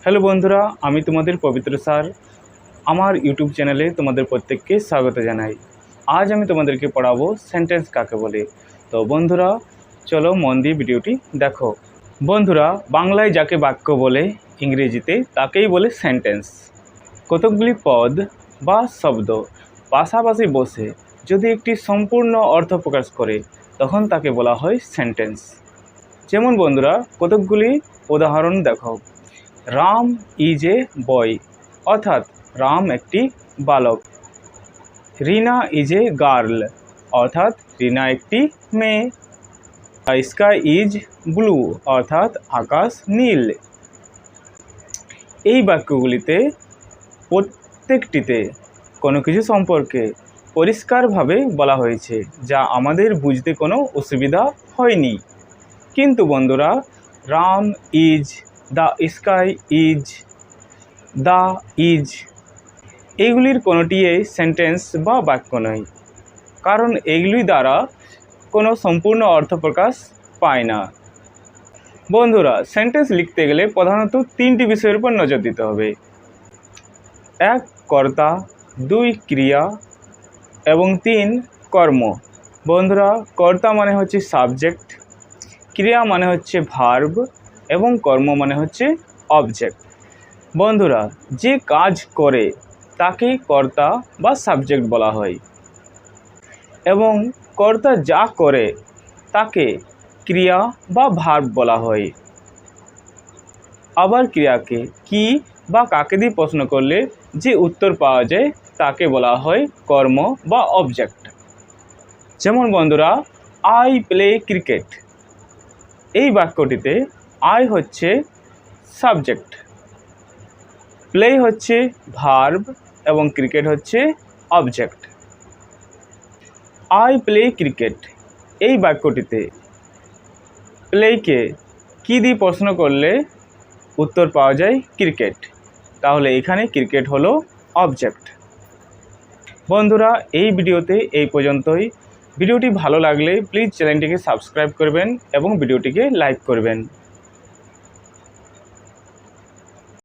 Hello বন্ধুরা, আমি তোমাদের পবিত্র স্যার। আমার ইউটিউব চ্যানেলে তোমাদের প্রত্যেককে স্বাগত জানাই। আজ আমি তোমাদেরকে পড়াবো সেন্টেন্স কাকে বলে। তো বন্ধুরা, চলো মন দিয়ে ভিডিওটি দেখো। বন্ধুরা, বাংলায় যাকে বাক্য বলে, ইংরেজিতে তাকেই বলে সেন্টেন্স। কতকগুলি পদ বা শব্দ পাশাপাশি বসে যদি একটি সম্পূর্ণ অর্থ প্রকাশ করে, তখন তাকে বলা হয় সেন্টেন্স। যেমন বন্ধুরা, কতকগুলি উদাহরণ দেখো। রাম ইজ এ বয়, অর্থাৎ রাম একটি বালক। রিনা ইজ এ গার্ল, অর্থাৎ রিনা একটি মেয়ে। স্কাই ইজ ব্লু, অর্থাৎ আকাশ নীল। এই বাক্যগুলিতে প্রত্যেকটিতে কোনো কিছু সম্পর্কে পরিষ্কারভাবে বলা হয়েছে, যা আমাদের বুঝতে কোনো অসুবিধা হয়নি। কিন্তু বন্ধুরা, Ram is, the sky is, the is, এইগুলির কোনোটিই সেন্টেন্স বা বাক্য নয়, কারণ এইগুলি দ্বারা কোনো সম্পূর্ণ অর্থ প্রকাশ পায় না। বন্ধুরা, সেন্টেন্স লিখতে গেলে প্রধানত তিনটি বিষয়ের উপর নজর দিতে হবে। 1 কর্তা, 2 ক্রিয়া এবং 3 কর্ম। বন্ধুরা, কর্তা মানে হচ্ছে সাবজেক্ট, ক্রিয়া মানে হচ্ছে ভার্ব এবং কর্ম মানে হচ্ছে অবজেক্ট। বন্ধুরা, যে কাজ করে তাকে কর্তা বা সাবজেক্ট বলা হয়, এবং কর্তা যা করে তাকে ক্রিয়া বা ভার্ব বলা হয়। আবার ক্রিয়াকে কি বা কাকে দিয়ে প্রশ্ন করলে যে উত্তর পাওয়া যায় তাকে বলা হয় কর্ম বা অবজেক্ট। যেমন বন্ধুরা, আই প্লে ক্রিকেট, এই বাক্যটিতে আই হচ্ছে সাবজেক্ট, প্লে হচ্ছে ভার্ব এবং ক্রিকেট হচ্ছে অবজেক্ট। আই প্লে ক্রিকেট, এই বাক্যটিতে প্লেকে কি দিয়ে প্রশ্ন করলে উত্তর পাওয়া যায় ক্রিকেট, তাহলে এখানে ক্রিকেট হলো অবজেক্ট। বন্ধুরা, এই ভিডিওতে এই পর্যন্তই। ভিডিওটি ভালো লাগলে প্লিজ চ্যানেলটিকে সাবস্ক্রাইব করবেন এবং ভিডিওটিকে লাইক করবেন।